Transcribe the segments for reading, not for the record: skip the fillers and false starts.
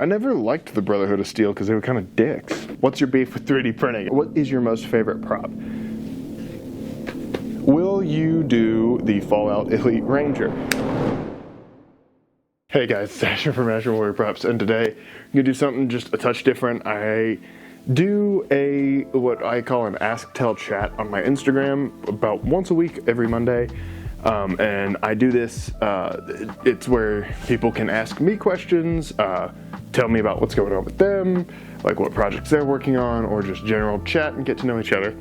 I never liked the Brotherhood of Steel because they were kind of dicks. What's your beef with 3D printing? What is your most favorite prop? Will you do the Fallout Elite Ranger? Hey guys, it's Asher from Asher Warrior Props, and today I'm gonna do something just a touch different. I do what I call an Ask Tell Chat on my Instagram about once a week, every Monday. And I do this, it's where people can ask me questions, tell me about what's going on with them, like what projects they're working on, or just general chat and get to know each other.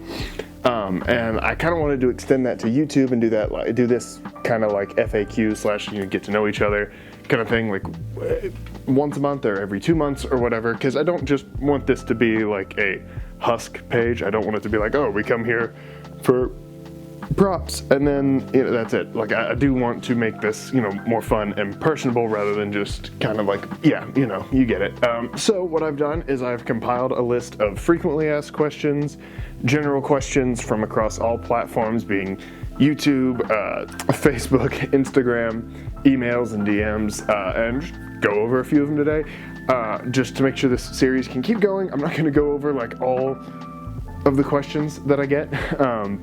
And I kind of wanted to extend that to YouTube and do this kind of like FAQ slash get to know each other kind of thing, like once a month or every 2 months or whatever, because I don't just want this to be like a husk page. I don't want it to be like, oh, we come here for props and then that's it. Like I do want to make this more fun and personable rather than just kind of like, yeah, you get it. So what I've done is I've compiled a list of frequently asked questions, general questions from across all platforms, being YouTube, Facebook, Instagram, emails and DMs, and just go over a few of them today, just to make sure this series can keep going. I'm not going to go over like all of the questions that I get,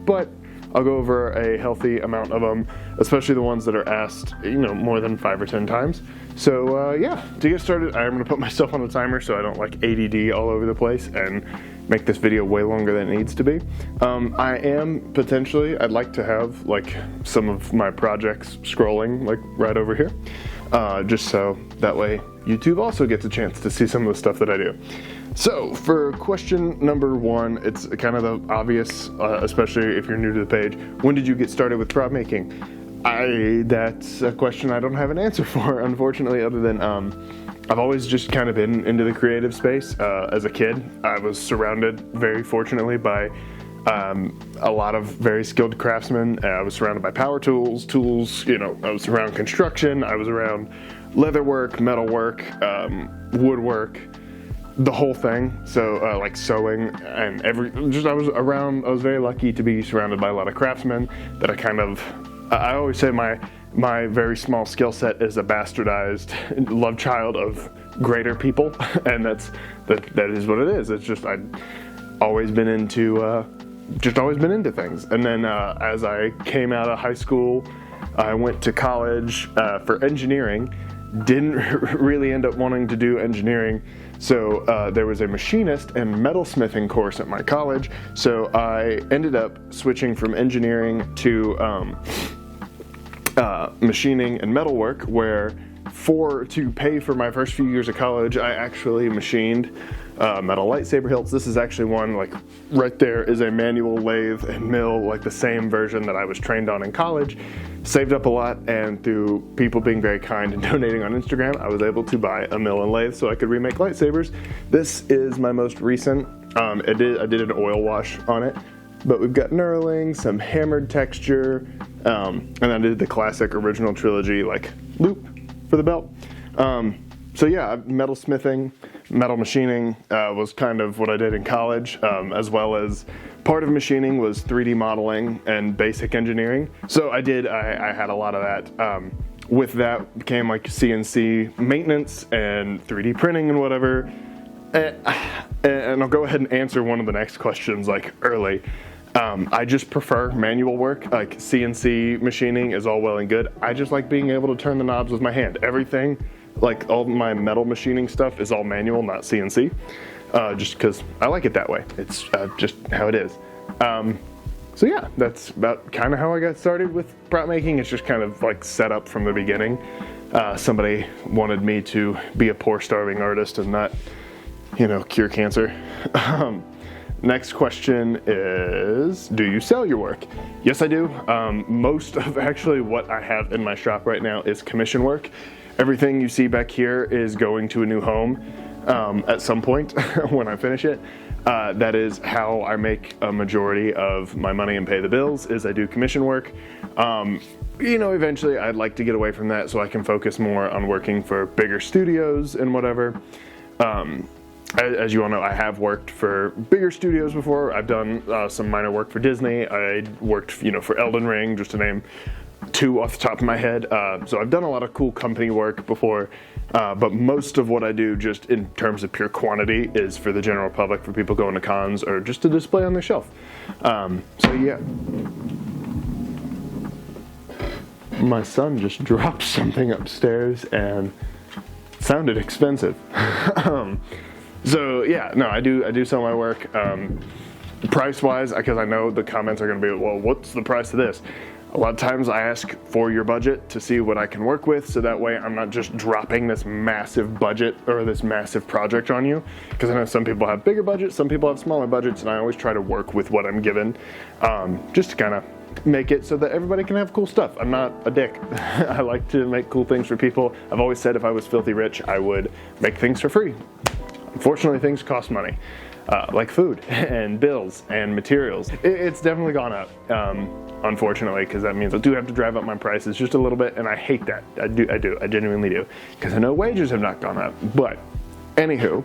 but I'll go over a healthy amount of them, especially the ones that are asked, more than 5 or 10 times. So yeah, to get started, I'm gonna put myself on a timer so I don't like ADD all over the place and make this video way longer than it needs to be. I'd like to have like some of my projects scrolling like right over here, just so that way YouTube also gets a chance to see some of the stuff that I do. So for question number 1, it's kind of the obvious, especially if you're new to the page. When did you get started with prop making? That's a question I don't have an answer for, unfortunately, other than I've always just kind of been into the creative space. As a kid, I was surrounded, very fortunately, by a lot of very skilled craftsmen. I was surrounded by power tools, I was around construction, I was around leatherwork, metalwork, woodwork, the whole thing. So like sewing and I was very lucky to be surrounded by a lot of craftsmen that I always say my very small skill set is a bastardized love child of greater people, and that is what it is. It's just I've always been into things. And then as I came out of high school, I went to college for engineering. Didn't really end up wanting to do engineering, so there was a machinist and metalsmithing course at my college, so I ended up switching from engineering to machining and metalwork, where to pay for my first few years of college, I actually machined metal lightsaber hilts. This is actually one, like right there is a manual lathe and mill, like the same version that I was trained on in college. Saved up a lot, and through people being very kind and donating on Instagram, I was able to buy a mill and lathe so I could remake lightsabers. This is my most recent. I did an oil wash on it, but we've got knurling, some hammered texture, and I did the classic original trilogy like loop for the belt. So yeah, metalsmithing, metal machining was kind of what I did in college, as well as part of machining was 3D modeling and basic engineering. So I had a lot of that. With that became like CNC maintenance and 3D printing and whatever. And I'll go ahead and answer one of the next questions like early. I just prefer manual work. Like CNC machining is all well and good. I just like being able to turn the knobs with my hand. Everything, like all my metal machining stuff, is all manual, not CNC. Just because I like it that way. It's just how it is. So yeah, that's about kind of how I got started with prop making. It's just kind of like set up from the beginning. Somebody wanted me to be a poor starving artist and not, cure cancer. Next question is, do you sell your work? Yes, I do. Most of actually what I have in my shop right now is commission work. Everything you see back here is going to a new home at some point when I finish it. That is how I make a majority of my money and pay the bills, is I do commission work. Eventually I'd like to get away from that so I can focus more on working for bigger studios and whatever. As you all know, I have worked for bigger studios before. I've done some minor work for Disney. I worked, for Elden Ring, just to name 2 off the top of my head. So I've done a lot of cool company work before, But most of what I do, just in terms of pure quantity, is for the general public, for people going to cons, or just to display on their shelf. So yeah. My son just dropped something upstairs and it sounded expensive. So yeah, no, I do sell my work. Price-wise, because I know the comments are going to be, well, what's the price of this? A lot of times I ask for your budget to see what I can work with, so that way I'm not just dropping this massive budget or this massive project on you, because I know some people have bigger budgets, some people have smaller budgets, and I always try to work with what I'm given, just to kind of make it so that everybody can have cool stuff. I'm not a dick. I like to make cool things for people. I've always said if I was filthy rich, I would make things for free. Unfortunately, things cost money. Like food and bills and materials. It's definitely gone up, unfortunately, because that means I do have to drive up my prices just a little bit, and I hate that. I genuinely do, because I know wages have not gone up. But, anywho,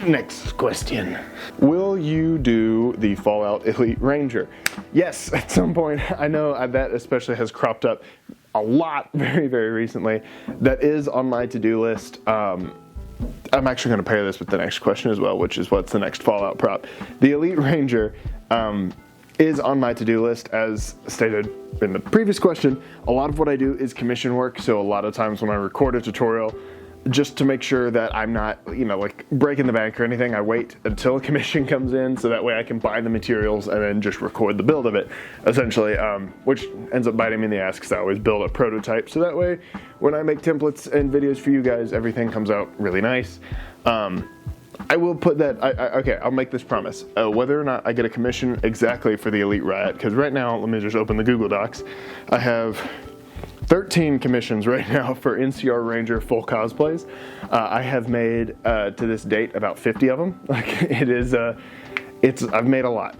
next question. Will you do the Fallout Elite Ranger? Yes, at some point. I know that especially has cropped up a lot very, very recently. That is on my to-do list. I'm actually going to pair this with the next question as well, which is what's the next Fallout prop. The Elite Ranger is on my to-do list, as stated in the previous question. A lot of what I do is commission work, so a lot of times when I record a tutorial, just to make sure that I'm not, like breaking the bank or anything, I wait until a commission comes in, so that way I can buy the materials and then just record the build of it, essentially, which ends up biting me in the ass because I always build a prototype, so that way when I make templates and videos for you guys, everything comes out really nice. I will put that, okay, I'll make this promise. Whether or not I get a commission exactly for the Elite Riot, because right now, let me just open the Google Docs, I have 13 commissions right now for NCR Ranger full cosplays. I have made, to this date, about 50 of them. Like, I've made a lot.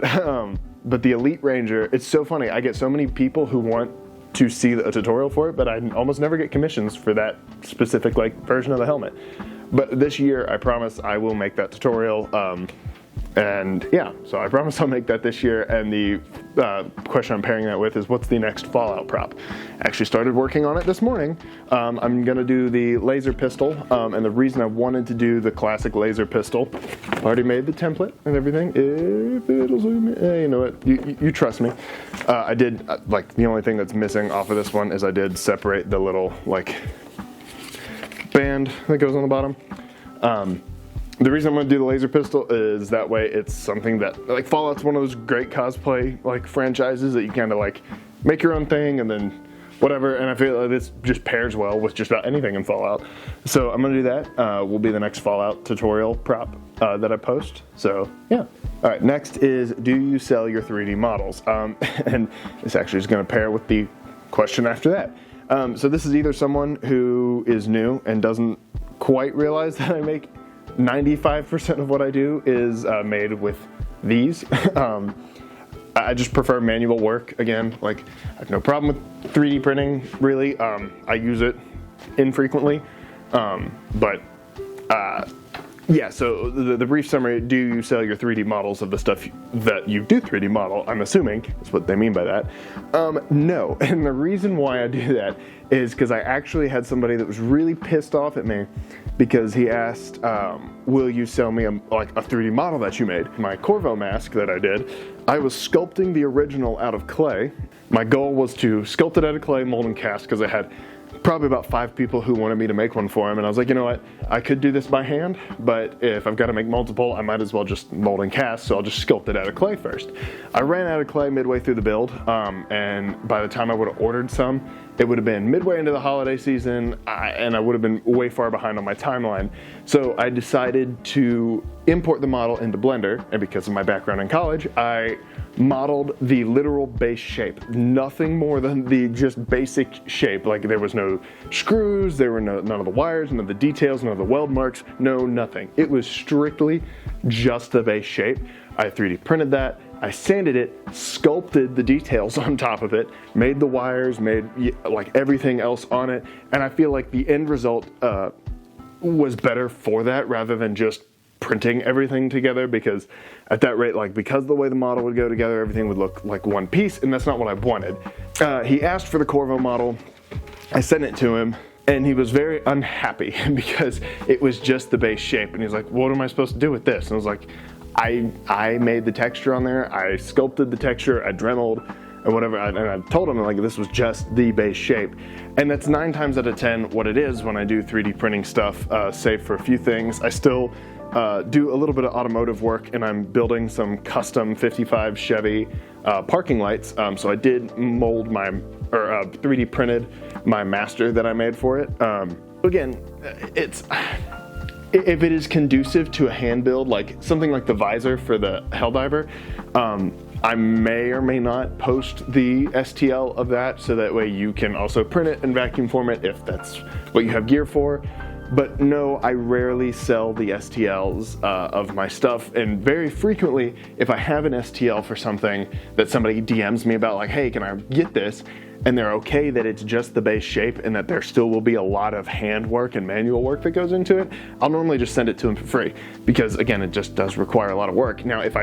But the Elite Ranger, it's so funny. I get so many people who want to see a tutorial for it, but I almost never get commissions for that specific, version of the helmet. But this year, I promise I will make that tutorial. And yeah, so I promise I'll make that this year. And the question I'm pairing that with is, what's the next Fallout prop? Actually started working on it this morning. I'm gonna do the laser pistol, and the reason I wanted to do the classic laser pistol, already made the template and everything. If it'll zoom in, you know what? You trust me. I did the only thing that's missing off of this one is I did separate the little band that goes on the bottom. The reason I'm going to do the laser pistol is that way it's something that, Fallout's one of those great cosplay, franchises that you kind of, make your own thing and then whatever, and I feel like this just pairs well with just about anything in Fallout. So I'm going to do that. Will be the next Fallout tutorial prop that I post. So, yeah. All right, next is, do you sell your 3D models? And this actually is going to pair with the question after that. So this is either someone who is new and doesn't quite realize that I make 95% of what I do is made with these. I just prefer manual work. Again, I have no problem with 3D printing, really. I use it infrequently. Yeah, so the brief summary, do you sell your 3D models of the stuff that you do 3D model, I'm assuming, is what they mean by that. No, and the reason why I do that is because I actually had somebody that was really pissed off at me because he asked, will you sell me a 3D model that you made? My Corvo mask that I did, I was sculpting the original out of clay. My goal was to sculpt it out of clay, mold and cast, because I had probably about 5 people who wanted me to make one for him, and I was like, you know what, I could do this by hand, but if I've got to make multiple, I might as well just mold and cast, so I'll just sculpt it out of clay first. I ran out of clay midway through the build, and by the time I would have ordered some, it would have been midway into the holiday season, and I would have been way far behind on my timeline. So I decided to import the model into Blender, and because of my background in college, I modeled the literal base shape. Nothing more than the just basic shape. There was no screws, there were none of the wires, none of the details, none of the weld marks, no nothing. It was strictly just the base shape. I 3D printed that, I sanded it, sculpted the details on top of it, made the wires, made everything else on it, and I feel like the end result was better for that rather than just printing everything together, because at that rate, because the way the model would go together, everything would look like one piece, and that's not what I wanted. He asked for the Corvo model. I sent it to him, and he was very unhappy because it was just the base shape. And he's like, what am I supposed to do with this? And I was like, I made the texture on there, I sculpted the texture, I Dremeled, and whatever, and I told him, like, this was just the base shape. And that's 9 times out of 10 what it is when I do 3D printing stuff, save for a few things. I still do a little bit of automotive work, and I'm building some custom 55 Chevy parking lights. So I did mold or 3D printed my master that I made for it. Again, if it is conducive to a hand build, like something like the visor for the Helldiver, I may or may not post the STL of that, so that way you can also print it and vacuum form it if that's what you have gear for. But no, I rarely sell the STLs of my stuff, and very frequently, if I have an STL for something that somebody DMs me about, like, hey, can I get this? And they're okay that it's just the base shape and that there still will be a lot of hand work and manual work that goes into it, I'll normally just send it to them for free, because again, it just does require a lot of work. Now, if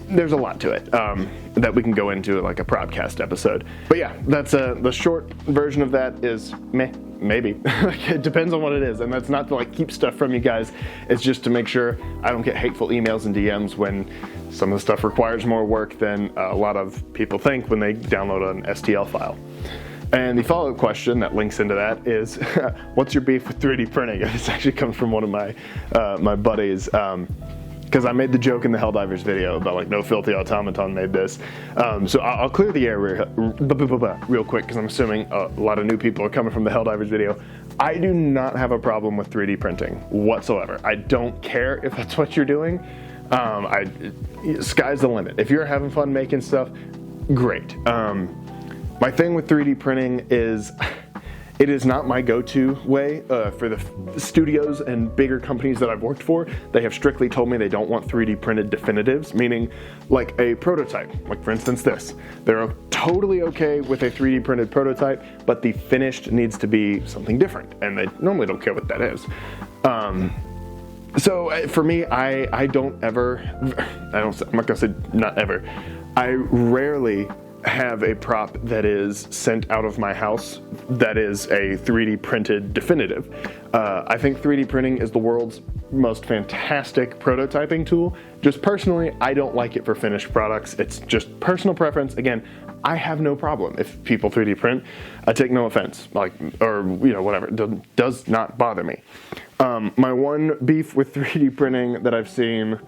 there's a lot to it that we can go into like a podcast episode. But yeah, that's the short version of that is maybe. It depends on what it is, and that's not to like keep stuff from you guys. It's just to make sure I don't get hateful emails and DMs when some of the stuff requires more work than a lot of people think when they download an STL file. And the follow-up question that links into that is, what's your beef with 3D printing? This actually comes from one of my my buddies. Because I made the joke in the Helldivers video about like, no filthy automaton made this. So I'll clear the air real quick, because I'm assuming a lot of new people are coming from the Helldivers video. I do not have a problem with 3D printing whatsoever. I don't care if that's what you're doing. Sky's the limit. If you're having fun making stuff, great. My thing with 3D printing is, it is not my go-to way for the studios and bigger companies that I've worked for. They have strictly told me they don't want 3D printed definitives, meaning like a prototype, like for instance this. They're totally okay with a 3D printed prototype, but the finished needs to be something different, and they normally don't care what that is. So for me, I'm not gonna say not ever, I rarely have a prop that is sent out of my house that is a 3D printed definitive. I think 3D printing is the world's most fantastic prototyping tool. Just personally, I don't like it for finished products. It's just personal preference. Again, I have no problem if people 3D print. I take no offense, or whatever. It does not bother me. My one beef with 3D printing that I've seen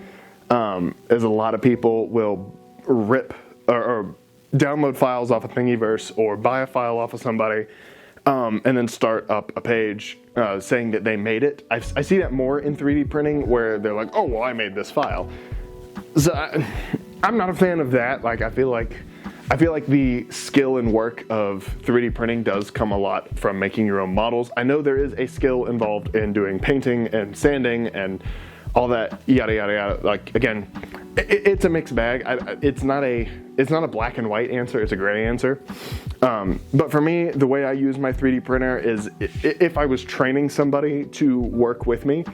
is a lot of people will rip or download files off of Thingiverse or buy a file off of somebody and then start up a page saying that they made it. I see that more in 3D printing, where they're like, oh, well, I made this file. So I'm not a fan of that. Like, I feel like the skill and work of 3D printing does come a lot from making your own models. I know there is a skill involved in doing painting and sanding and all that yada yada yada. Like, again, it's a mixed bag. It's not a black and white answer, it's a gray answer. But for me, the way I use my 3D printer is, if I was training somebody to work with me,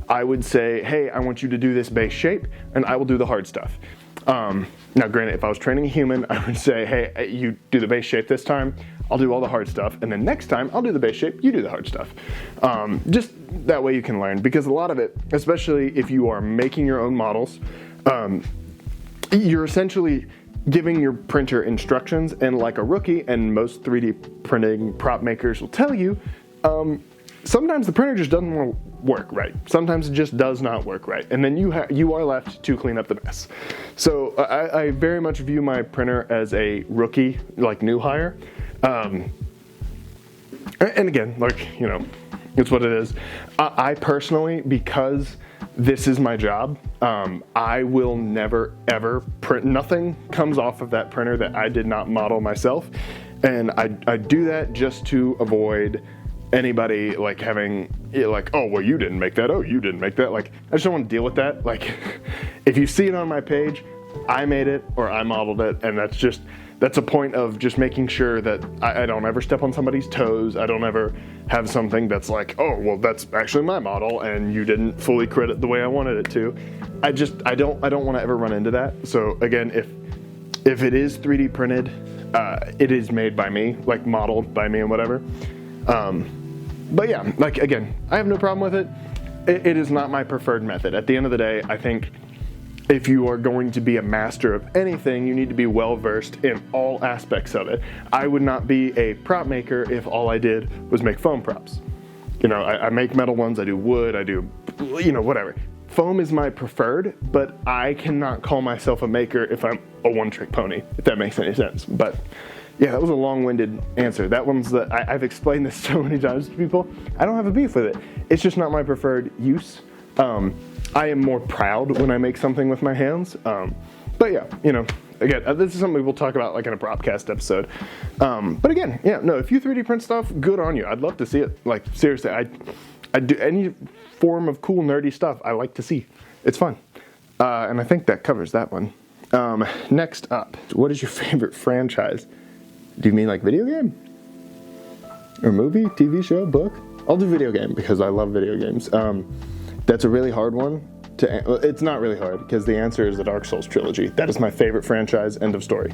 I would say, hey, I want you to do this base shape, and I will do the hard stuff. Now granted, if I was training a human, I would say, hey, you do the base shape this time, I'll do all the hard stuff, and then next time I'll do the base shape, you do the hard stuff. Just that way you can learn, because a lot of it, especially if you are making your own models, you're essentially giving your printer instructions, and like a rookie, and most 3D printing prop makers will tell you, sometimes the printer just doesn't work right. Sometimes it just does not work right, and then you are left to clean up the mess. So I very much view my printer as a rookie, like new hire. And again, it's what it is. I personally, because this is my job, I will never ever print. Nothing comes off of that printer that I did not model myself, and I do that just to avoid anybody like having oh, well, you didn't make that, oh, you didn't make that. Like, I just don't want to deal with that. Like, if you see it on my page, I made it or I modeled it, and that's a point of just making sure that I don't ever step on somebody's toes. I don't ever have something that's like, oh, well, that's actually my model and you didn't fully credit the way I wanted it to. I don't want to ever run into that. So again, if it is 3D printed, it is made by me, like modeled by me and whatever. But yeah, like again, I have no problem with it. It is not my preferred method. At the end of the day, I think if you are going to be a master of anything, you need to be well versed in all aspects of it. I would not be a prop maker if all I did was make foam props. You know, I make metal ones, I do wood, I do, you know, whatever. Foam is my preferred, but I cannot call myself a maker if I'm a one-trick pony, if that makes any sense. But yeah, that was a long-winded answer. That one's I've explained this so many times to people. I don't have a beef with it. It's just not my preferred use. I am more proud when I make something with my hands. But yeah, you know, again, this is something we'll talk about like in a Propcast episode. But again, yeah, no, if you 3D print stuff, good on you. I'd love to see it. Like seriously, I do any form of cool nerdy stuff I like to see. It's fun. And I think that covers that one. Next up, what is your favorite franchise? Do you mean like video game? Or movie, TV show, book? I'll do video game because I love video games. That's a really hard one. It's not really hard because the answer is the Dark Souls trilogy. That is my favorite franchise, end of story.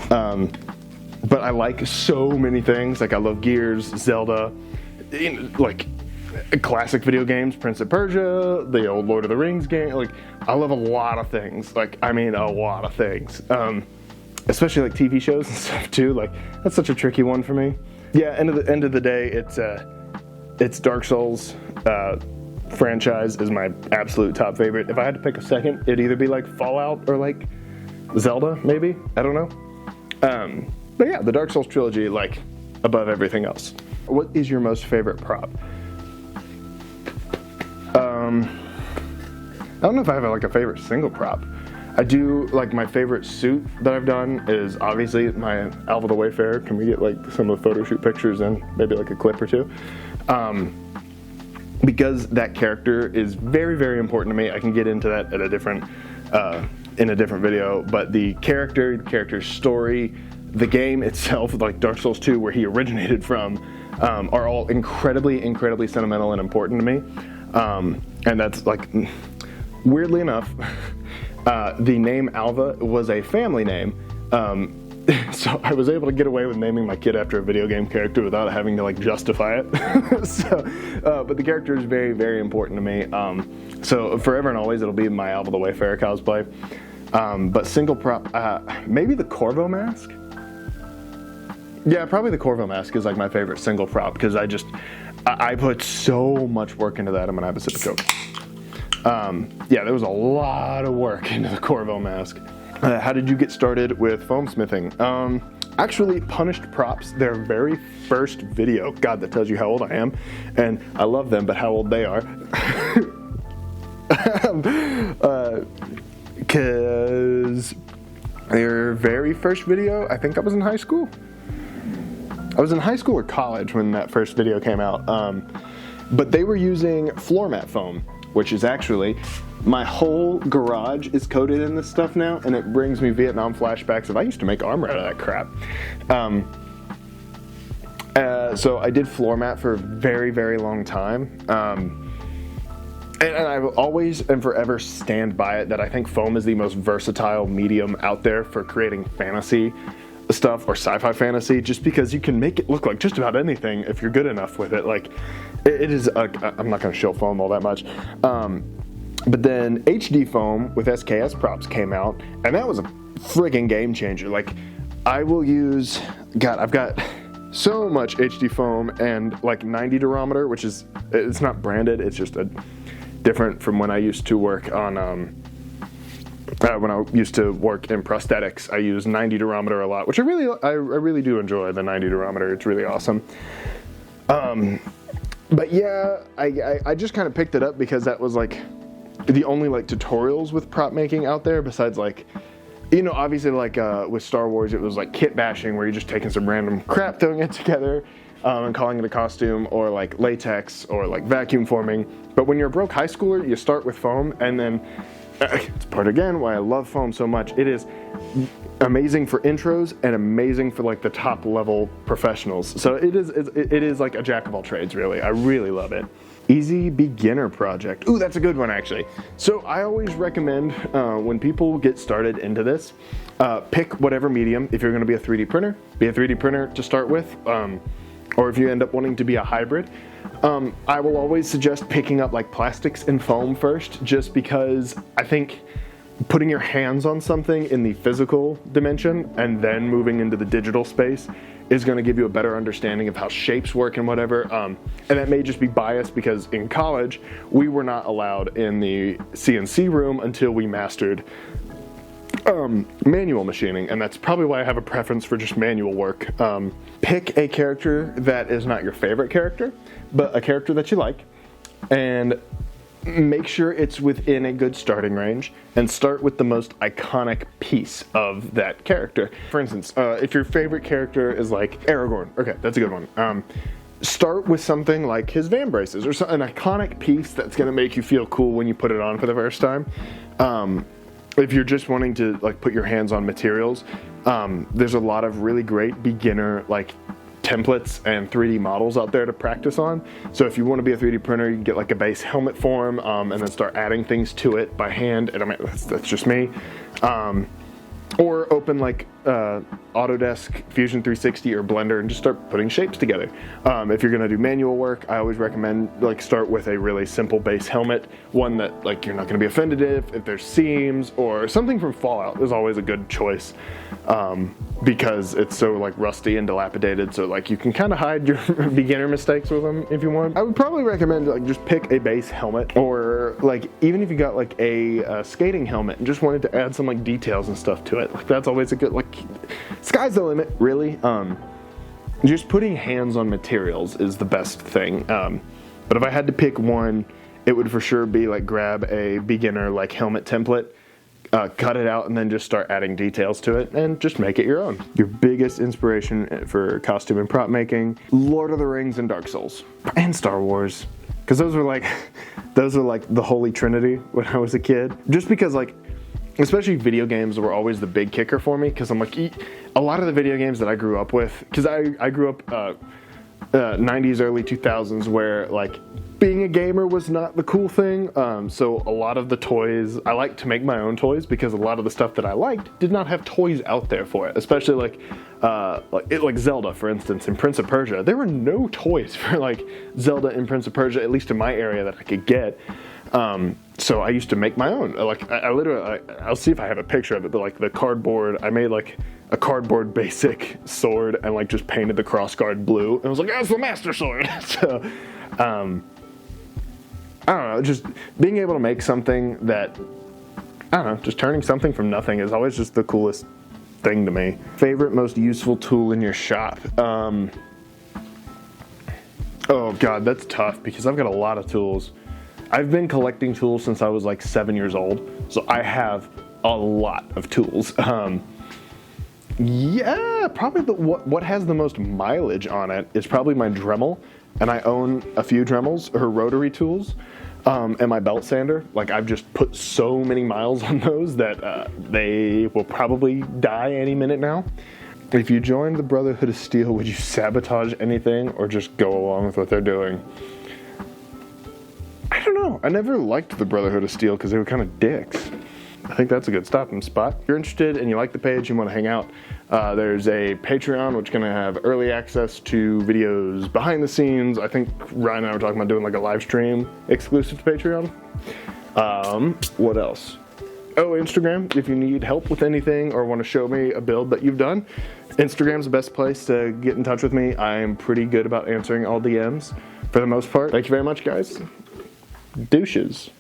But I like so many things. Like I love Gears, Zelda, like classic video games, Prince of Persia, the old Lord of the Rings game. Like I love a lot of things. Like I mean a lot of things. Especially like TV shows and stuff too. Like that's such a tricky one for me. Yeah, end of the day, it's Dark Souls. Franchise is my absolute top favorite. If I had to pick a second, it'd either be like Fallout or like Zelda, maybe. I don't know. But yeah, the Dark Souls trilogy, like above everything else. What is your most favorite prop? I don't know if I have like a favorite single prop. I do like my favorite suit that I've done is obviously my Alva the Wayfarer. Can we get like some of the photo shoot pictures and maybe like a clip or two? Because that character is very, very important to me. I can get into that at a different, in a different video, but the character's story, the game itself, like Dark Souls 2, where he originated from, are all incredibly, incredibly sentimental and important to me. And that's like, weirdly enough, the name Alva was a family name. So I was able to get away with naming my kid after a video game character without having to like justify it. But the character is very, very important to me. So forever and always it'll be my Alva the Wayfarer cosplay. But single prop, maybe the Corvo mask? Yeah, probably the Corvo mask is like my favorite single prop because I put so much work into that. I'm gonna have a sip of Coke. Yeah, there was a lot of work into the Corvo mask. How did you get started with foamsmithing? Actually, Punished Props, their very first video. God, that tells you how old I am. And I love them, but how old they are. Because their very first video, I think I was in high school. I was in high school or college when that first video came out. But they were using floor mat foam, which is actually, my whole garage is coated in this stuff now, and it brings me Vietnam flashbacks of I used to make armor out of that crap. So I did floor mat for a very, very long time. And I will always and forever stand by it that I think foam is the most versatile medium out there for creating fantasy stuff or sci-fi fantasy, just because you can make it look like just about anything if you're good enough with it. Like, it is, I'm not going to show foam all that much. But then HD foam with SKS props came out, and that was a friggin' game changer. Like, I will use, God, I've got so much HD foam and like 90 durometer, which is, it's not branded, it's just a different from when I used to work on, when I used to work in prosthetics. I use 90 durometer a lot, which I really do enjoy the 90 durometer. It's really awesome. But yeah, I just kind of picked it up because that was like the only like tutorials with prop making out there besides like, you know, obviously like with Star Wars, it was like kit bashing where you're just taking some random crap, throwing it together and calling it a costume, or like latex or like vacuum forming. But when you're a broke high schooler, you start with foam, and then it's part again why I love foam so much. It is amazing for intros and amazing for like the top level professionals. So it is like a jack of all trades, really. I really love it. Easy beginner project. Ooh, that's a good one actually. So I always recommend when people get started into this, pick whatever medium. If you're going to be a 3D printer, be a 3D printer to start with, or if you end up wanting to be a hybrid, I will always suggest picking up like plastics and foam first, just because I think putting your hands on something in the physical dimension and then moving into the digital space is going to give you a better understanding of how shapes work and whatever. And that may just be biased because in college, we were not allowed in the CNC room until we mastered manual machining, and that's probably why I have a preference for just manual work. Pick a character that is not your favorite character, but a character that you like, and make sure it's within a good starting range, and start with the most iconic piece of that character. For instance, if your favorite character is like Aragorn, okay, that's a good one. Start with something like his van braces, or an iconic piece that's gonna make you feel cool when you put it on for the first time. If you're just wanting to like put your hands on materials, there's a lot of really great beginner like templates and 3D models out there to practice on. So if you want to be a 3D printer, you can get like a base helmet form, and then start adding things to it by hand. And I mean, that's just me. Or open like Autodesk, Fusion 360, or Blender and just start putting shapes together. If you're gonna do manual work, I always recommend like start with a really simple base helmet, one that like you're not gonna be offended if there's seams, or something from Fallout is always a good choice, because it's so like rusty and dilapidated, so like you can kind of hide your beginner mistakes with them if you want. I would probably recommend like just pick a base helmet, or like even if you got like a skating helmet and just wanted to add some like details and stuff to it, like that's always a good, like, sky's the limit, really. Just putting hands on materials is the best thing. But if I had to pick one, it would for sure be like grab a beginner like helmet template, cut it out, and then just start adding details to it and just make it your own. Your biggest inspiration for costume and prop making: Lord of the Rings and Dark Souls and Star Wars, because those were like the holy trinity when I was a kid. Just because like, especially video games were always the big kicker for me, because I'm like, a lot of the video games that I grew up with, because I grew up 90s, early 2000s, where like being a gamer was not the cool thing. So a lot of the toys, I like to make my own toys, because a lot of the stuff that I liked did not have toys out there for it, especially like Zelda, for instance, in Prince of Persia. There were no toys for like Zelda and Prince of Persia, at least in my area, that I could get. So I used to make my own. Like I literally, I'll see if I have a picture of it, but like the cardboard, I made like a cardboard basic sword and like just painted the crossguard blue, and I was like, that's the Master Sword. So, I don't know, just being able to make something that, I don't know, just turning something from nothing is always just the coolest thing to me. Favorite, most useful tool in your shop? Oh God, that's tough, because I've got a lot of tools. I've been collecting tools since I was like 7 years old, so I have a lot of tools. Yeah, probably what has the most mileage on it is probably my Dremel, and I own a few Dremels, or rotary tools, and my belt sander. Like, I've just put so many miles on those that they will probably die any minute now. If you joined the Brotherhood of Steel, would you sabotage anything or just go along with what they're doing? I don't know. I never liked the Brotherhood of Steel because they were kind of dicks. I think that's a good stopping spot. If you're interested and you like the page, you want to hang out, there's a Patreon which is going to have early access to videos behind the scenes. I think Ryan and I were talking about doing like a live stream exclusive to Patreon. What else? Oh, Instagram, if you need help with anything or want to show me a build that you've done, Instagram's the best place to get in touch with me. I am pretty good about answering all DMs for the most part. Thank you very much, guys. Douches.